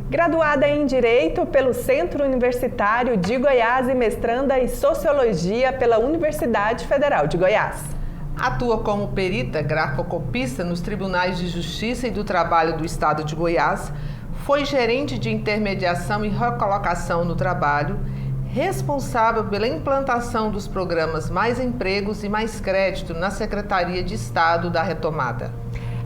Graduada em Direito pelo Centro Universitário de Goiás e mestranda em Sociologia pela Universidade Federal de Goiás. Atua como perita grafoscopista nos Tribunais de Justiça e do Trabalho do Estado de Goiás, foi gerente de intermediação e recolocação no trabalho, responsável pela implantação dos programas Mais Empregos e Mais Crédito na Secretaria de Estado da Retomada.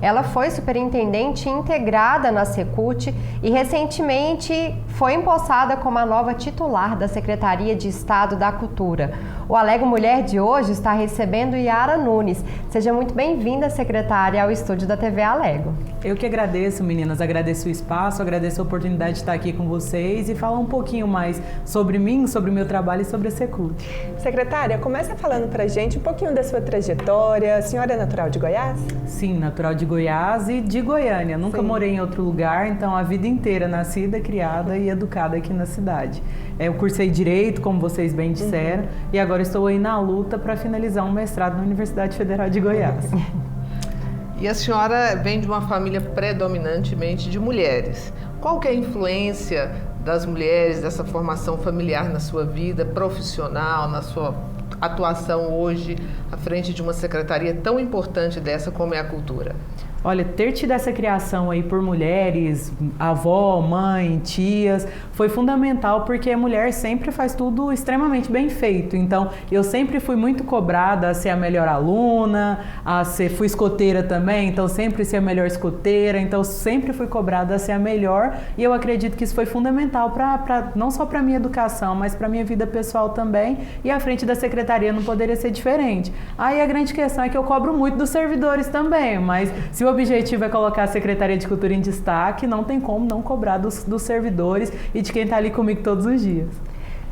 Ela foi superintendente integrada na Secult e recentemente foi empossada como a nova titular da Secretaria de Estado da Cultura. O Alego Mulher de hoje está recebendo Yara Nunes. Seja muito bem-vinda, secretária, ao estúdio da TV Alego. Eu que agradeço, meninas, agradeço o espaço, agradeço a oportunidade de estar aqui com vocês e falar um pouquinho mais sobre mim, sobre o meu trabalho e sobre a Secult. Secretária, começa falando pra gente um pouquinho da sua trajetória. A senhora é natural de Goiás? Sim, natural de Goiás e de Goiânia. Nunca morei em outro lugar, então a vida inteira nascida, criada e educada aqui na cidade. Eu cursei Direito, como vocês bem disseram, e agora estou aí na luta para finalizar um mestrado na Universidade Federal de Goiás. E a senhora vem de uma família predominantemente de mulheres. Qual que é a influência das mulheres, dessa formação familiar na sua vida profissional, na sua atuação hoje à frente de uma secretaria tão importante dessa como é a cultura? Olha, ter tido essa criação aí por mulheres, avó, mãe, tias, foi fundamental porque a mulher sempre faz tudo extremamente bem feito. Então, eu sempre fui muito cobrada a ser a melhor aluna, fui escoteira também, então sempre ser a melhor escoteira, então sempre fui cobrada a ser a melhor e eu acredito que isso foi fundamental não só para a minha educação, mas para a minha vida pessoal também e à frente da secretaria não poderia ser diferente. Aí a grande questão é que eu cobro muito dos servidores também, mas se o objetivo é colocar a Secretaria de Cultura em destaque, não tem como não cobrar dos servidores e de quem está ali comigo todos os dias.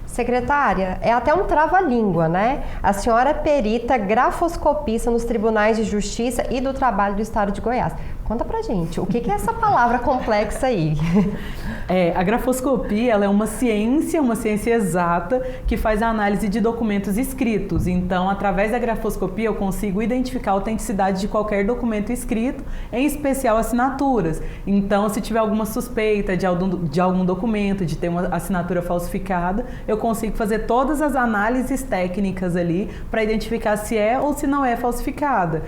Secretária, é até um trava-língua, né? A senhora é perita grafoscopista nos Tribunais de Justiça e do Trabalho do Estado de Goiás. Conta pra gente, o que é essa palavra complexa aí? A grafoscopia, ela é uma ciência exata que faz a análise de documentos escritos. Então, através da grafoscopia, eu consigo identificar a autenticidade de qualquer documento escrito, em especial assinaturas. Então, se tiver alguma suspeita de algum documento, de ter uma assinatura falsificada, eu consigo fazer todas as análises técnicas ali para identificar se é ou se não é falsificada.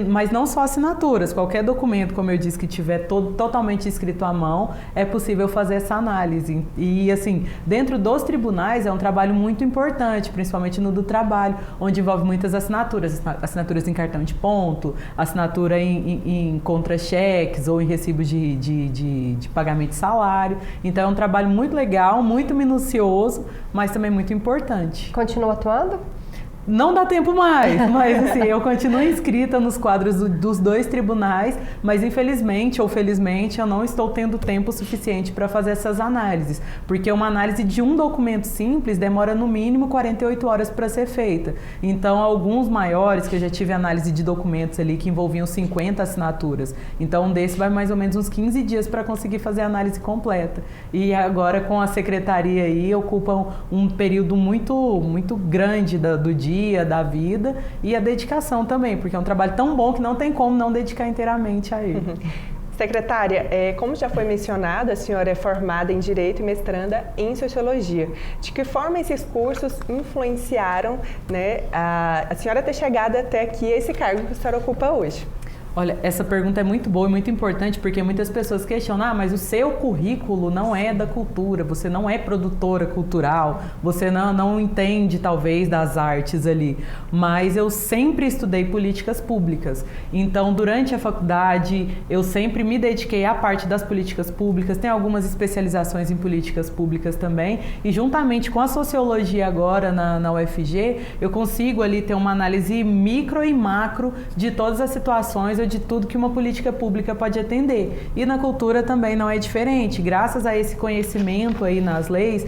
Mas não só assinaturas, qualquer documento, como eu disse, que tiver totalmente escrito à mão, é possível fazer essa análise. E, assim, dentro dos tribunais é um trabalho muito importante, principalmente no do trabalho, onde envolve muitas assinaturas em cartão de ponto, assinatura em contra-cheques ou em recibos de pagamento de salário. Então, é um trabalho muito legal, muito minucioso, mas também muito importante. Continua atuando? Não dá tempo mais, mas assim, eu continuo inscrita nos quadros dos dois tribunais, mas infelizmente ou felizmente eu não estou tendo tempo suficiente para fazer essas análises, porque uma análise de um documento simples demora no mínimo 48 horas para ser feita. Então, alguns maiores, que eu já tive análise de documentos ali que envolviam 50 assinaturas, então um desse vai mais ou menos uns 15 dias para conseguir fazer a análise completa. E agora com a secretaria aí ocupa um período muito grande do dia, da vida e a dedicação também, porque é um trabalho tão bom que não tem como não dedicar inteiramente a ele. Secretária, como já foi mencionado, a senhora é formada em Direito e mestranda em Sociologia. De que forma esses cursos influenciaram, né, a senhora ter chegado até aqui a esse cargo que a senhora ocupa hoje? Olha, essa pergunta é muito boa e muito importante porque muitas pessoas questionam, mas o seu currículo não é da cultura, você não é produtora cultural, você não entende talvez das artes ali, mas eu sempre estudei políticas públicas, então durante a faculdade eu sempre me dediquei à parte das políticas públicas, tem algumas especializações em políticas públicas também e juntamente com a sociologia agora na UFG, eu consigo ali ter uma análise micro e macro de todas as situações de tudo que uma política pública pode atender. E na cultura também não é diferente. Graças a esse conhecimento aí nas leis,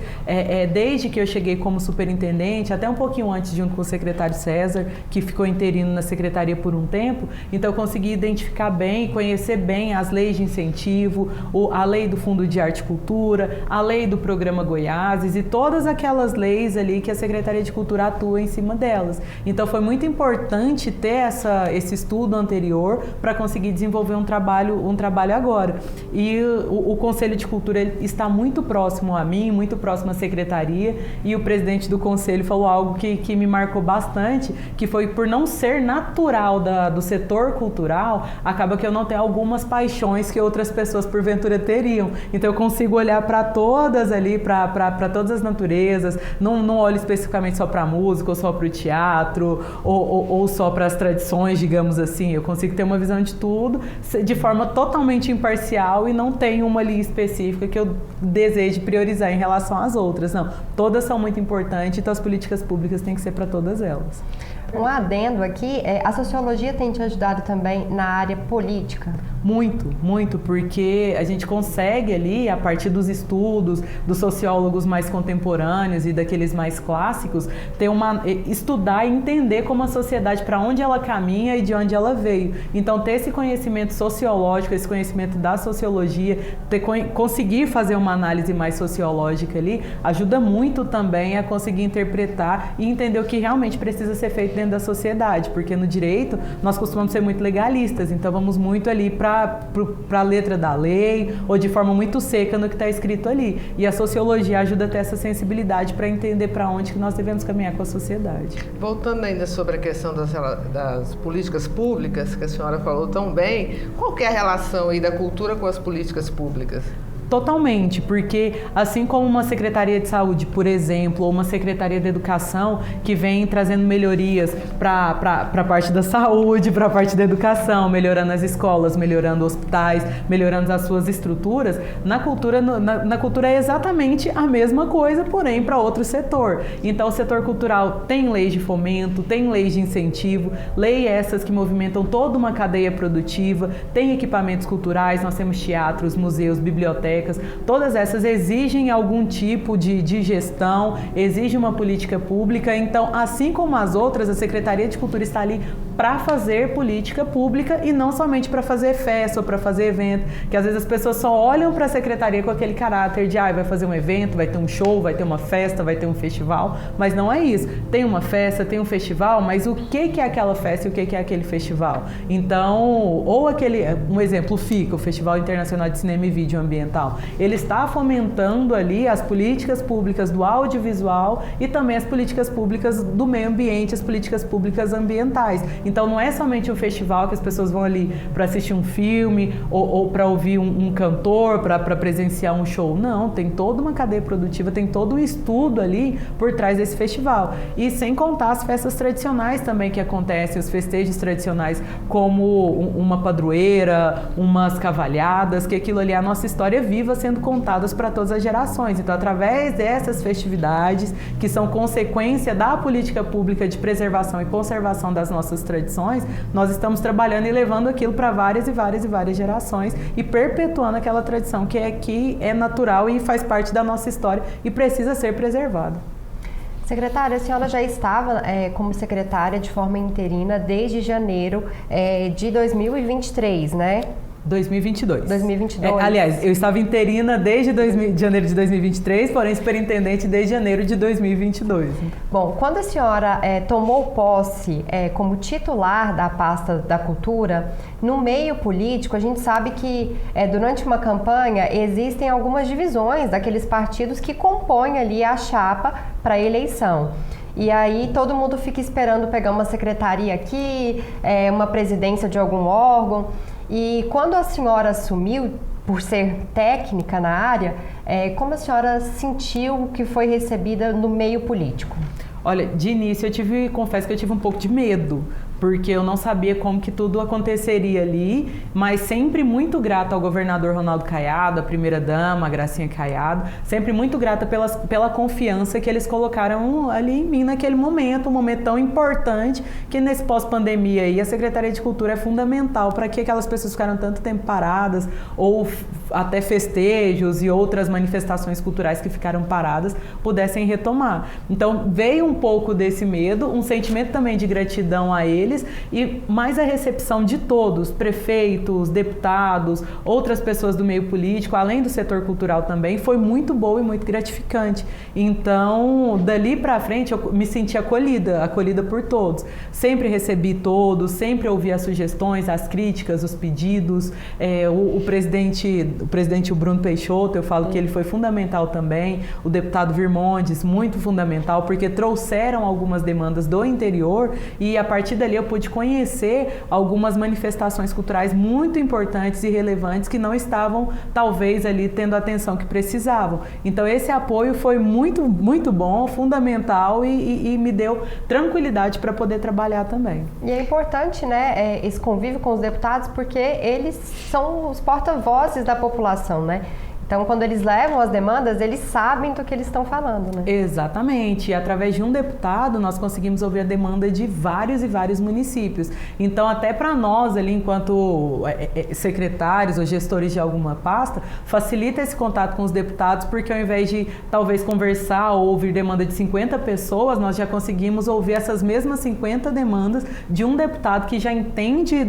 desde que eu cheguei como superintendente, até um pouquinho antes, junto com o secretário César, que ficou interino na secretaria por um tempo, então eu consegui identificar bem e conhecer bem as leis de incentivo, a lei do Fundo de Arte e Cultura, a lei do Programa Goiáses e todas aquelas leis ali que a Secretaria de Cultura atua em cima delas. Então foi muito importante ter esse estudo anterior para conseguir desenvolver um trabalho agora. E o Conselho de Cultura está muito próximo a mim, muito próximo à secretaria, e o presidente do Conselho falou algo que me marcou bastante, que foi por não ser natural do setor cultural, acaba que eu não tenho algumas paixões que outras pessoas porventura teriam. Então eu consigo olhar para todas ali, para todas as naturezas, não olho especificamente só para a música, ou só para o teatro, ou só para as tradições, digamos assim. Eu consigo ter uma visão de tudo de forma totalmente imparcial e não tenho uma linha específica que eu deseje priorizar em relação às outras. Não, todas são muito importantes, então as políticas públicas têm que ser para todas elas. Um adendo aqui, a sociologia tem te ajudado também na área política? Muito, porque a gente consegue ali, a partir dos estudos dos sociólogos mais contemporâneos e daqueles mais clássicos, estudar e entender como a sociedade, para onde ela caminha e de onde ela veio. Então, ter esse conhecimento sociológico, esse conhecimento da sociologia, conseguir fazer uma análise mais sociológica ali, ajuda muito também a conseguir interpretar e entender o que realmente precisa ser feito dentro da sociedade, porque no direito nós costumamos ser muito legalistas, então vamos muito ali para a letra da lei ou de forma muito seca no que está escrito ali. E a sociologia ajuda a ter essa sensibilidade para entender para onde que nós devemos caminhar com a sociedade. Voltando ainda sobre a questão das políticas públicas, que a senhora falou tão bem, qual que é a relação aí da cultura com as políticas públicas? Totalmente, porque assim como uma Secretaria de Saúde, por exemplo, ou uma Secretaria de Educação que vem trazendo melhorias para a parte da saúde, para a parte da educação, melhorando as escolas, melhorando hospitais, melhorando as suas estruturas, na cultura é exatamente a mesma coisa, porém para outro setor. Então o setor cultural tem leis de fomento, tem leis de incentivo, leis essas que movimentam toda uma cadeia produtiva, tem equipamentos culturais, nós temos teatros, museus, bibliotecas, todas essas exigem algum tipo de gestão, exigem uma política pública. Então, assim como as outras, a Secretaria de Cultura está ali para fazer política pública e não somente para fazer festa ou para fazer evento, que às vezes as pessoas só olham para a Secretaria com aquele caráter de vai fazer um evento, vai ter um show, vai ter uma festa, vai ter um festival, mas não é isso. Tem uma festa, tem um festival, mas o que é aquela festa e o que é aquele festival? Então, ou um exemplo, o FICA, o Festival Internacional de Cinema e Vídeo Ambiental, ele está fomentando ali as políticas públicas do audiovisual e também as políticas públicas do meio ambiente, as políticas públicas ambientais. Então não é somente um festival que as pessoas vão ali para assistir um filme ou para ouvir um cantor, para presenciar um show. Não, tem toda uma cadeia produtiva, tem todo um estudo ali por trás desse festival. E sem contar as festas tradicionais também que acontecem, os festejos tradicionais, como uma padroeira, umas cavalhadas, que aquilo ali é a nossa história viva sendo contadas para todas as gerações. Então, através dessas festividades, que são consequência da política pública de preservação e conservação das nossas tradições, nós estamos trabalhando e levando aquilo para várias gerações e perpetuando aquela tradição que é natural e faz parte da nossa história e precisa ser preservada. Secretária, a senhora já estava como secretária de forma interina desde janeiro de 2023, né? 2022. Aliás, eu estava interina desde janeiro de 2023, porém superintendente desde janeiro de 2022. Bom, quando a senhora tomou posse como titular da pasta da cultura, no meio político, a gente sabe que durante uma campanha existem algumas divisões daqueles partidos que compõem ali a chapa para a eleição. E aí todo mundo fica esperando pegar uma secretaria aqui, uma presidência de algum órgão. E quando a senhora assumiu, por ser técnica na área, como a senhora sentiu que foi recebida no meio político? Olha, de início confesso que eu tive um pouco de medo, porque eu não sabia como que tudo aconteceria ali, mas sempre muito grata ao governador Ronaldo Caiado, a primeira-dama, a Gracinha Caiado, sempre muito grata pela confiança que eles colocaram ali em mim naquele momento, um momento tão importante, que nesse pós-pandemia aí a Secretaria de Cultura é fundamental para que aquelas pessoas ficaram tanto tempo paradas, ou até festejos e outras manifestações culturais que ficaram paradas, pudessem retomar. Então veio um pouco desse medo, um sentimento também de gratidão a ele, deles, e mais a recepção de todos, prefeitos, deputados, outras pessoas do meio político, além do setor cultural também, foi muito boa e muito gratificante. Então, dali para frente, eu me senti acolhida por todos. Sempre recebi todos, sempre ouvi as sugestões, as críticas, os pedidos. O presidente Bruno Peixoto, eu falo que ele foi fundamental também. O deputado Virmondes, muito fundamental, porque trouxeram algumas demandas do interior e a partir dali eu pude conhecer algumas manifestações culturais muito importantes e relevantes que não estavam, talvez, ali tendo a atenção que precisavam. Então, esse apoio foi muito, muito bom, fundamental e me deu tranquilidade para poder trabalhar também. E é importante, né, esse convívio com os deputados, porque eles são os porta-vozes da população, né? Então, quando eles levam as demandas, eles sabem do que eles estão falando, né? Exatamente. E através de um deputado, nós conseguimos ouvir a demanda de vários e vários municípios. Então, até para nós ali, enquanto secretários ou gestores de alguma pasta, facilita esse contato com os deputados, porque ao invés de, talvez, conversar ou ouvir demanda de 50 pessoas, nós já conseguimos ouvir essas mesmas 50 demandas de um deputado que já entende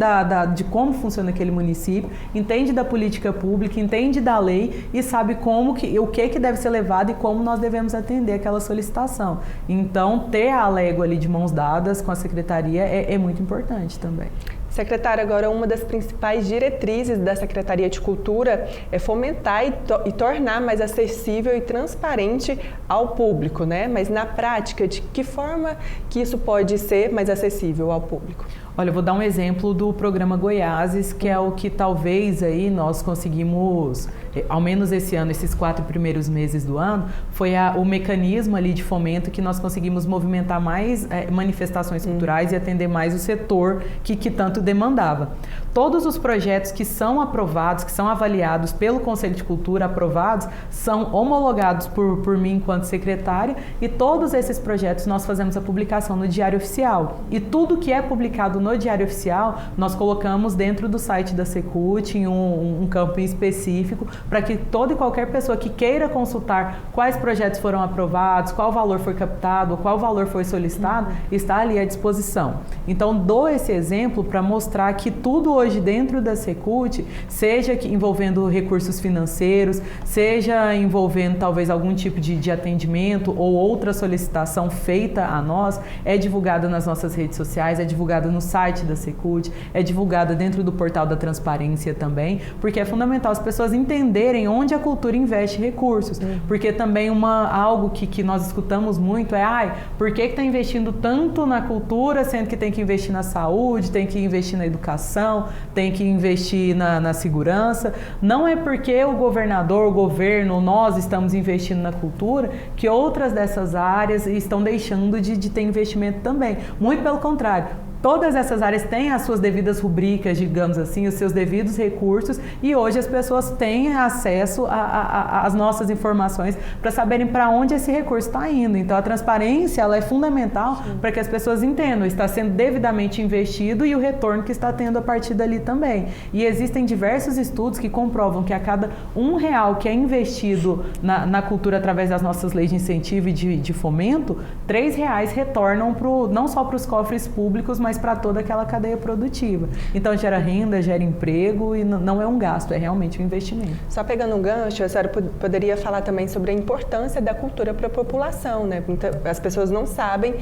de como funciona aquele município, entende da política pública, entende da lei, e sabe o que deve ser levado e como nós devemos atender aquela solicitação. Então, ter a Alego ali de mãos dadas com a Secretaria é muito importante também. Secretária, agora uma das principais diretrizes da Secretaria de Cultura é fomentar e tornar mais acessível e transparente ao público, né? Mas na prática, de que forma que isso pode ser mais acessível ao público? Olha, eu vou dar um exemplo do programa Goiáses, que é o que talvez aí nós conseguimos, ao menos esse ano, esses 4 primeiros meses do ano, foi o mecanismo ali de fomento que nós conseguimos movimentar mais manifestações culturais e atender mais o setor que tanto demandava. Todos os projetos que são aprovados, que são avaliados pelo Conselho de Cultura, aprovados, são homologados por mim enquanto secretária, e todos esses projetos nós fazemos a publicação no Diário Oficial. E tudo que é publicado no Diário Oficial, nós colocamos dentro do site da Secult, em um campo específico, para que toda e qualquer pessoa que queira consultar quais projetos foram aprovados, qual valor foi captado, qual valor foi solicitado, está ali à disposição. Então, dou esse exemplo para mostrar que tudo hoje dentro da Secult, seja envolvendo recursos financeiros, seja envolvendo talvez algum tipo de atendimento ou outra solicitação feita a nós, é divulgada nas nossas redes sociais, é divulgada no site da Secult, é divulgada dentro do portal da transparência também, porque é fundamental as pessoas entenderem onde a cultura investe recursos, porque também algo que nós escutamos muito é, por que está investindo tanto na cultura, sendo que tem que investir na saúde, tem que investir na educação, tem que investir na segurança? Não é porque o governador, o governo, nós estamos investindo na cultura que outras dessas áreas estão deixando de ter investimento também. Muito pelo contrário. Todas essas áreas têm as suas devidas rubricas, digamos assim, os seus devidos recursos, e hoje as pessoas têm acesso às nossas informações para saberem para onde esse recurso está indo. Então, a transparência ela é fundamental para que as pessoas entendam, está sendo devidamente investido e o retorno que está tendo a partir dali também. E existem diversos estudos que comprovam que a cada R$1 que é investido na cultura através das nossas leis de incentivo e de fomento, R$3 retornam não só para os cofres públicos, mas para toda aquela cadeia produtiva. Então, gera renda, gera emprego e não é um gasto, é realmente um investimento. Só pegando um gancho, a senhora poderia falar também sobre a importância da cultura para a população, né? As pessoas não sabem,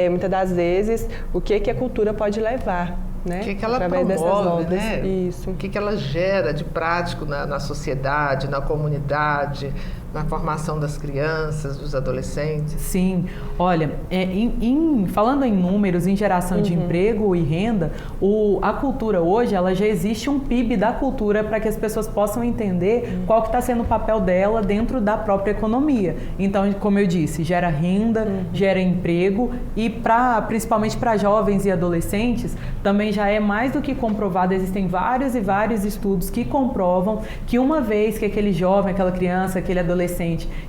muitas das vezes, o que a cultura pode levar. Né? O que ela através promove, dessas né? Isso. O que ela gera de prático na sociedade, na comunidade, na formação das crianças, dos adolescentes? Sim, olha, falando em números, em geração de emprego e renda, a cultura hoje, ela já existe um PIB da cultura para que as pessoas possam entender qual que está sendo o papel dela dentro da própria economia. Então, como eu disse, gera renda, gera emprego e principalmente para jovens e adolescentes, também já é mais do que comprovado, existem vários e vários estudos que comprovam que uma vez que aquele jovem, aquela criança, aquele adolescente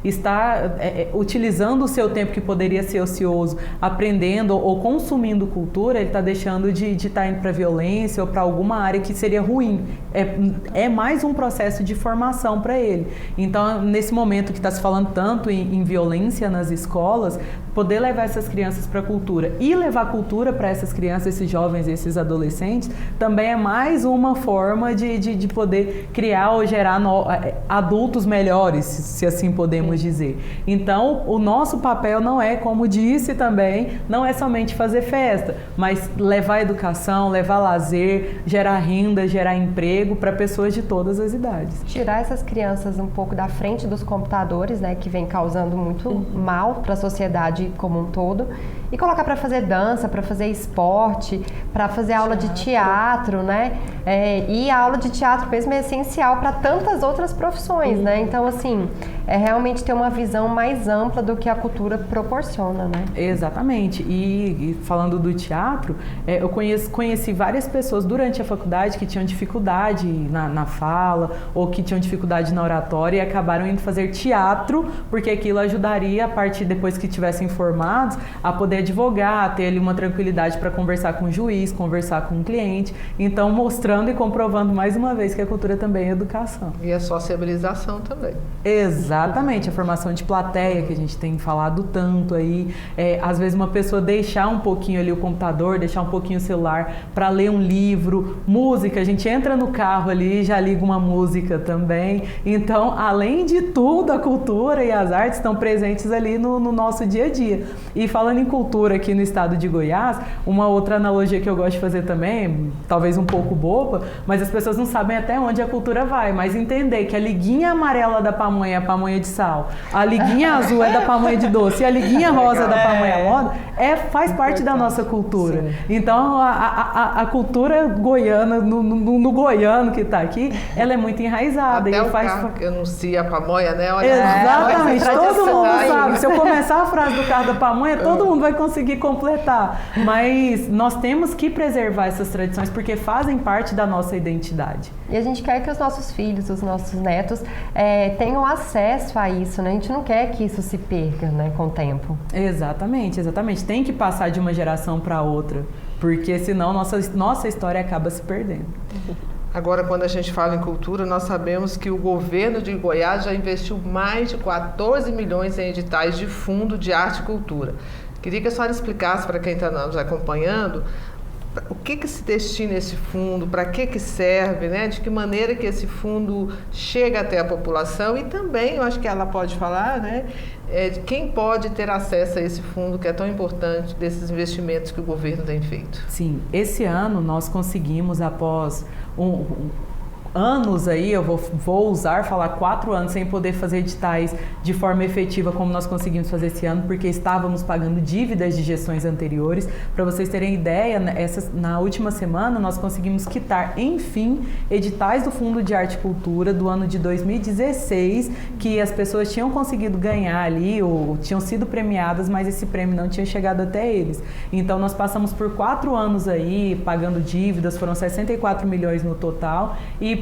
está utilizando o seu tempo que poderia ser ocioso, aprendendo ou consumindo cultura, ele está deixando de estar indo para violência ou para alguma área que seria ruim. É mais um processo de formação para ele. Então, nesse momento que está se falando tanto em violência nas escolas, poder levar essas crianças para a cultura e levar cultura para essas crianças, esses jovens, esses adolescentes, também é mais uma forma de poder criar ou gerar adultos melhores, se assim podemos dizer. Então, o nosso papel não é, como disse também, não é somente fazer festa, mas levar educação, levar lazer, gerar renda, gerar emprego para pessoas de todas as idades. Tirar essas crianças um pouco da frente dos computadores, né, que vem causando muito mal para a sociedade como um todo, e colocar para fazer dança, para fazer esporte, para fazer aula de teatro, né? E a aula de teatro mesmo é essencial para tantas outras profissões, né? Então, assim, é realmente ter uma visão mais ampla do que a cultura proporciona, né? Exatamente. E falando do teatro, eu conheci várias pessoas durante a faculdade que tinham dificuldade na fala ou que tinham dificuldade na oratória e acabaram indo fazer teatro, porque aquilo ajudaria, a partir depois que estivessem formados, a poder advogar, ter ali uma tranquilidade para conversar com o juiz, conversar com o cliente. Então, mostrando e comprovando mais uma vez que a cultura também é educação. E a sociabilização também. Exatamente, a formação de plateia que a gente tem falado tanto aí. Às vezes uma pessoa deixar um pouquinho ali o computador, deixar um pouquinho o celular para ler um livro, música, a gente entra no carro ali e já liga uma música também. Então, além de tudo, a cultura e as artes estão presentes ali no nosso dia a dia. E falando em cultura aqui no estado de Goiás, uma outra analogia que eu gosto de fazer também, talvez um pouco boba, mas as pessoas não sabem até onde a cultura vai, mas entender que a liguinha amarela da pamonha é a pamonha de sal, a liguinha azul é da pamonha de doce e a liguinha rosa da pamonha moda faz parte da nossa cultura. Sim. Então, a cultura goiana, no goiano que está aqui, ela é muito enraizada. Até e o carro que anuncia a pamonha, né? Olha, exatamente, todo mundo sabe. Se eu começar a frase do carro da pamonha, todo mundo vai conseguir completar. Mas nós temos que preservar essas tradições porque fazem parte da nossa identidade. E a gente quer que os nossos filhos, os nossos netos tenham acesso a isso, né? A gente não quer que isso se perca, né, com o tempo. Exatamente, exatamente. Tem que passar de uma geração para outra, porque senão nossa história acaba se perdendo. Agora, quando a gente fala em cultura, nós sabemos que o governo de Goiás já investiu mais de 14 milhões em editais de fundo de arte e cultura. Queria que a senhora explicasse para quem está nos acompanhando o que se destina esse fundo, para que serve, né? De que maneira que esse fundo chega até a população e também, eu acho que ela pode falar, né? De quem pode ter acesso a esse fundo que é tão importante, desses investimentos que o governo tem feito. Sim, esse ano nós conseguimos, após anos aí, eu vou falar 4 anos sem poder fazer editais de forma efetiva como nós conseguimos fazer esse ano, porque estávamos pagando dívidas de gestões anteriores. Para vocês terem ideia, na última semana nós conseguimos quitar, enfim, editais do Fundo de Arte e Cultura do ano de 2016, que as pessoas tinham conseguido ganhar ali, ou tinham sido premiadas, mas esse prêmio não tinha chegado até eles. Então nós passamos por 4 anos aí, pagando dívidas, foram 64 milhões no total,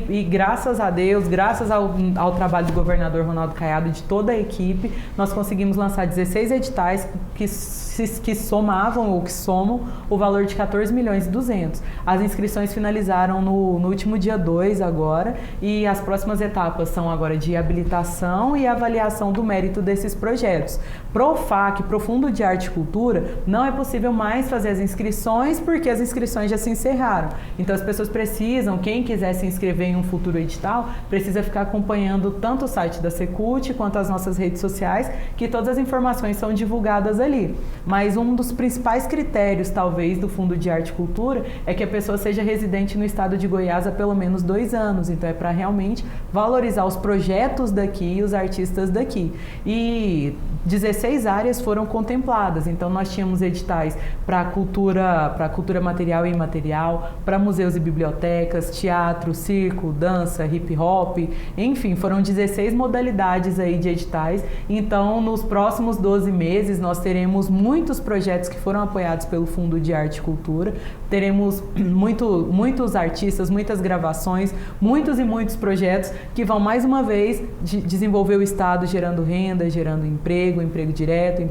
e graças a Deus, graças ao trabalho do governador Ronaldo Caiado e de toda a equipe, nós conseguimos lançar 16 editais que somavam ou que somam o valor de 14 milhões e 200. As inscrições finalizaram no último dia 2 agora, e as próximas etapas são agora de habilitação e avaliação do mérito desses projetos. Pro FAC, pro Fundo de Arte e Cultura, não é possível mais fazer as inscrições porque as inscrições já se encerraram. Então as pessoas precisam, quem quiser se inscrever em um futuro edital, precisa ficar acompanhando tanto o site da Secult quanto as nossas redes sociais, que todas as informações são divulgadas ali. Mas um dos principais critérios, talvez, do Fundo de Arte e Cultura é que a pessoa seja residente no estado de Goiás há pelo menos 2 anos. Então é para realmente valorizar os projetos daqui e os artistas daqui. E 16 áreas foram contempladas. Então nós tínhamos editais para cultura material e imaterial, para museus e bibliotecas, teatro, circo, dança, hip hop, enfim, foram 16 modalidades aí de editais. Então, nos próximos 12 meses, nós teremos muitos projetos que foram apoiados pelo Fundo de Arte e Cultura, teremos muitos artistas, muitas gravações, muitos e muitos projetos que vão, mais uma vez, desenvolver o Estado gerando renda, gerando emprego direto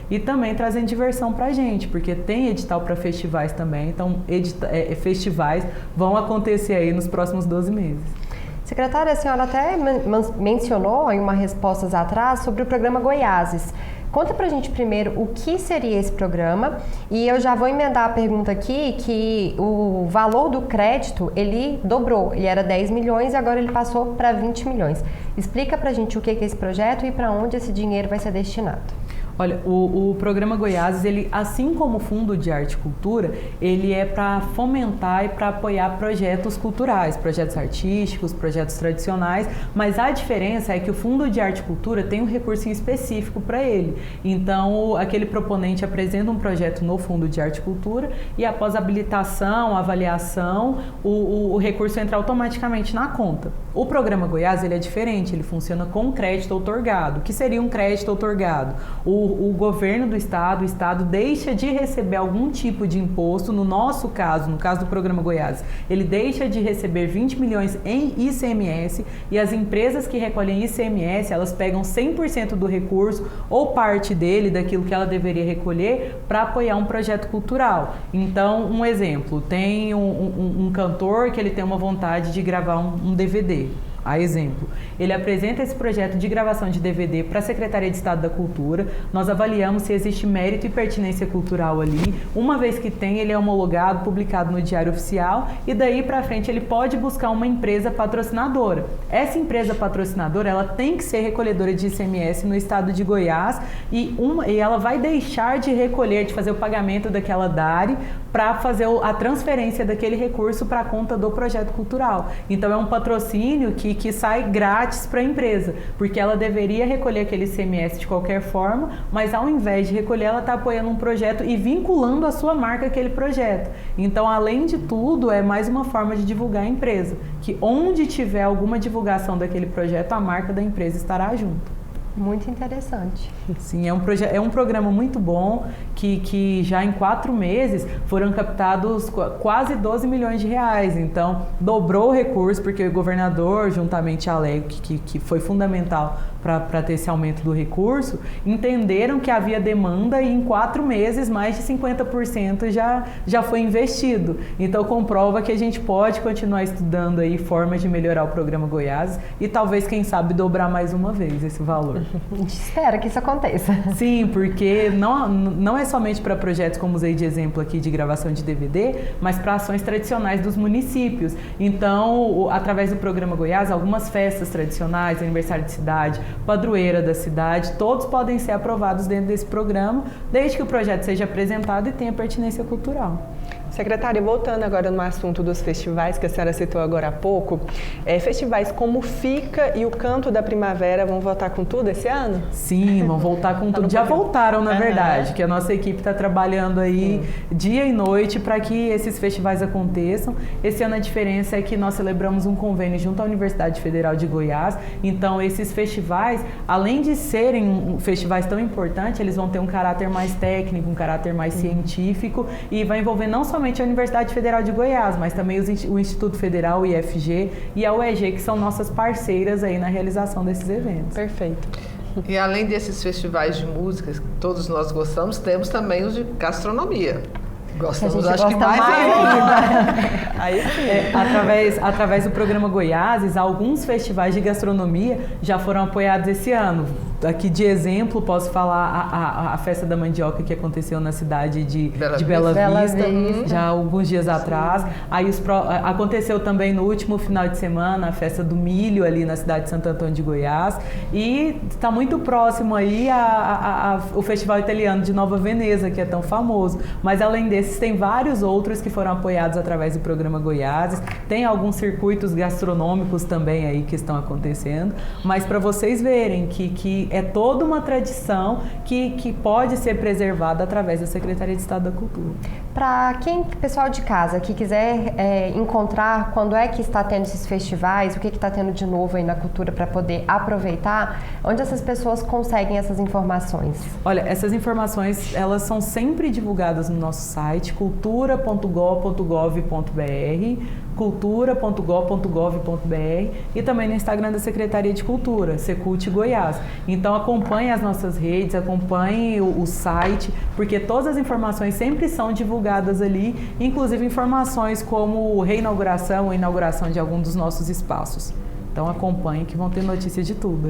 e também trazendo diversão pra gente, porque tem edital para festivais também, então festivais vão acontecer aí nos próximos 12 meses. Secretária, a senhora até mencionou em uma resposta atrás sobre o programa Goiáses. Conta pra gente primeiro o que seria esse programa e eu já vou emendar a pergunta aqui que o valor do crédito, ele dobrou, ele era 10 milhões e agora ele passou para 20 milhões. Explica pra gente o que é esse projeto e para onde esse dinheiro vai ser destinado. Olha, o Programa Goiás, ele, assim como o Fundo de Arte e Cultura, ele é para fomentar e para apoiar projetos culturais, projetos artísticos, projetos tradicionais, mas a diferença é que o Fundo de Arte e Cultura tem um recurso específico para ele. Então, aquele proponente apresenta um projeto no Fundo de Arte e Cultura e após habilitação, avaliação, o recurso entra automaticamente na conta. O Programa Goiás, ele é diferente, ele funciona com crédito outorgado. O que seria um crédito outorgado? O governo do estado, o estado deixa de receber algum tipo de imposto, no nosso caso, no caso do Programa Goiás, ele deixa de receber 20 milhões em ICMS e as empresas que recolhem ICMS, elas pegam 100% do recurso ou parte dele, daquilo que ela deveria recolher, para apoiar um projeto cultural. Então, um exemplo, tem um cantor que ele tem uma vontade de gravar um DVD. A exemplo, ele apresenta esse projeto de gravação de DVD para a Secretaria de Estado da Cultura, nós avaliamos se existe mérito e pertinência cultural ali, uma vez que tem, ele é homologado, publicado no Diário Oficial e daí para frente ele pode buscar uma empresa patrocinadora. Essa empresa patrocinadora, ela tem que ser recolhedora de ICMS no estado de Goiás e ela vai deixar de recolher, de fazer o pagamento daquela DARI para fazer a transferência daquele recurso para a conta do projeto cultural. Então é um patrocínio que sai grátis para a empresa, porque ela deveria recolher aquele ICMS de qualquer forma, mas ao invés de recolher, ela está apoiando um projeto e vinculando a sua marca àquele projeto. Então, além de tudo, é mais uma forma de divulgar a empresa, que onde tiver alguma divulgação daquele projeto, a marca da empresa estará junto. Muito interessante. Sim, é um programa muito bom que já em 4 meses foram captados quase 12 milhões de reais. Então, dobrou o recurso, porque o governador, juntamente à lei, que foi fundamental para ter esse aumento do recurso, entenderam que havia demanda e em 4 meses mais de 50% já foi investido. Então, comprova que a gente pode continuar estudando aí formas de melhorar o Programa Goiás e talvez, quem sabe, dobrar mais uma vez esse valor. A gente espera que isso aconteça. Sim, porque não é somente para projetos, como usei de exemplo aqui, de gravação de DVD, mas para ações tradicionais dos municípios. Então, através do Programa Goiás, algumas festas tradicionais, aniversário de cidade, padroeira da cidade, todos podem ser aprovados dentro desse programa, desde que o projeto seja apresentado e tenha pertinência cultural. Secretária, voltando agora no assunto dos festivais que a senhora citou agora há pouco, festivais como o FICA e o Canto da Primavera vão voltar com tudo esse ano? Sim, vão voltar com tudo. Já voltaram, na verdade, que a nossa equipe está trabalhando aí dia e noite para que esses festivais aconteçam. Esse ano a diferença é que nós celebramos um convênio junto à Universidade Federal de Goiás, então esses festivais, além de serem festivais tão importantes, eles vão ter um caráter mais técnico, um caráter mais científico e vai envolver não somente a Universidade Federal de Goiás, mas também o Instituto Federal, o IFG e a UEG, que são nossas parceiras aí na realização desses eventos. Perfeito. E além desses festivais de música que todos nós gostamos, temos também os de gastronomia. Gostamos, acho que mais ainda. Aí sim. Através do Programa Goiás, alguns festivais de gastronomia já foram apoiados esse ano. Aqui de exemplo, posso falar a Festa da Mandioca que aconteceu na cidade de Bela Vista, já há alguns dias atrás. Aí aconteceu também no último final de semana a Festa do Milho ali na cidade de Santo Antônio de Goiás. E está muito próximo aí o Festival Italiano de Nova Veneza, que é tão famoso. Mas além desses, tem vários outros que foram apoiados através do Programa Goiás. Tem alguns circuitos gastronômicos também aí que estão acontecendo. Mas para vocês verem que é toda uma tradição que pode ser preservada através da Secretaria de Estado da Cultura. Para pessoal de casa que quiser encontrar quando é que está tendo esses festivais, o que está tendo de novo aí na cultura para poder aproveitar, onde essas pessoas conseguem essas informações? Olha, essas informações, elas são sempre divulgadas no nosso site, cultura.gov.br, cultura.gov.br e também no Instagram da Secretaria de Cultura, Secult Goiás. Então acompanhe as nossas redes, acompanhe o site, porque todas as informações sempre são divulgadas ali, inclusive informações como reinauguração ou inauguração de algum dos nossos espaços. Então acompanhem que vão ter notícia de tudo.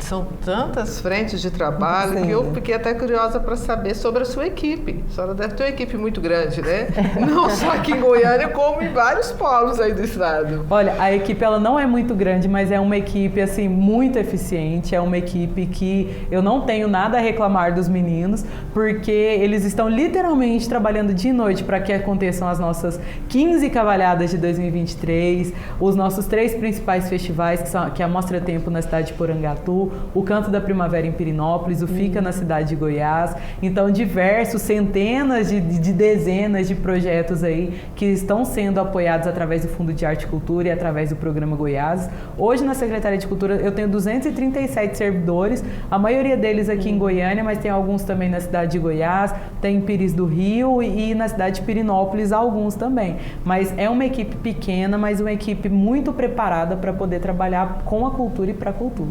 São tantas frentes de trabalho que eu fiquei até curiosa para saber sobre a sua equipe. A senhora deve ter uma equipe muito grande, né? Não só aqui em Goiânia, como em vários polos aí do estado. Olha, a equipe ela não é muito grande, mas é uma equipe assim muito eficiente, é uma equipe que eu não tenho nada a reclamar dos meninos, porque eles estão literalmente trabalhando dia e noite para que aconteçam as nossas 15 cavalhadas de 2023, os nossos 3 principais festivais, que é a Mostra Tempo na cidade de Porangatu, o Canto da Primavera em Pirinópolis, o Fica na cidade de Goiás. Então, centenas de dezenas de projetos aí que estão sendo apoiados através do Fundo de Arte e Cultura e através do Programa Goiás. Hoje, na Secretaria de Cultura, eu tenho 237 servidores, a maioria deles aqui em Goiânia, mas tem alguns também na cidade de Goiás, tem em Pires do Rio e na cidade de Pirinópolis alguns também. Mas é uma equipe pequena, mas uma equipe muito preparada para poder trabalhar com a cultura e para a cultura.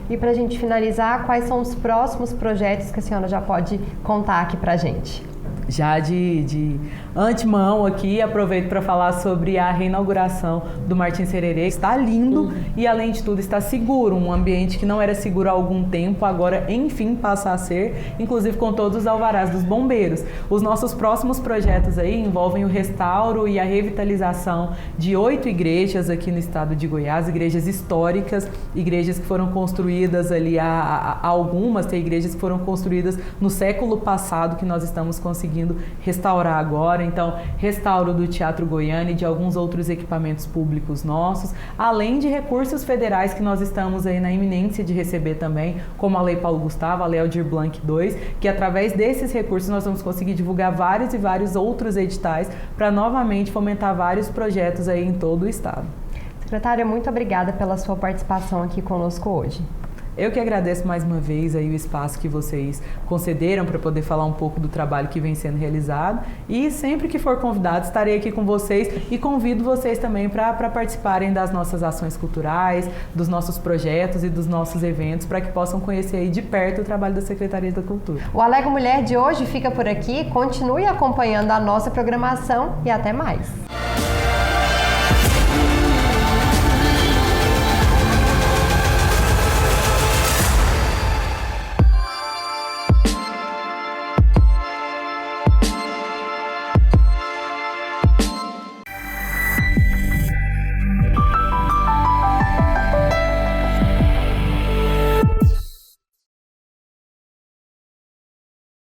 E para a gente finalizar, quais são os próximos projetos que a senhora já pode contar aqui para a gente? Já de antemão aqui, aproveito para falar sobre a reinauguração do Martins Sererê. Está lindo e, além de tudo, está seguro. Um ambiente que não era seguro há algum tempo, agora, enfim, passa a ser, inclusive com todos os alvarás dos bombeiros. Os nossos próximos projetos aí envolvem o restauro e a revitalização de 8 igrejas aqui no estado de Goiás, igrejas históricas, igrejas que foram construídas ali algumas, tem igrejas que foram construídas no século passado, que nós estamos conseguindo restaurar agora. Então, restauro do Teatro Goiânia e de alguns outros equipamentos públicos nossos, além de recursos federais que nós estamos aí na iminência de receber também, como a Lei Paulo Gustavo, a Lei Aldir Blanc II, que através desses recursos nós vamos conseguir divulgar vários e vários outros editais para novamente fomentar vários projetos aí em todo o estado. Secretária, muito obrigada pela sua participação aqui conosco hoje. Eu que agradeço mais uma vez aí o espaço que vocês concederam para poder falar um pouco do trabalho que vem sendo realizado, e sempre que for convidado estarei aqui com vocês e convido vocês também para participarem das nossas ações culturais, dos nossos projetos e dos nossos eventos, para que possam conhecer aí de perto o trabalho da Secretaria da Cultura. O Alego Mulher de hoje fica por aqui, continue acompanhando a nossa programação e até mais.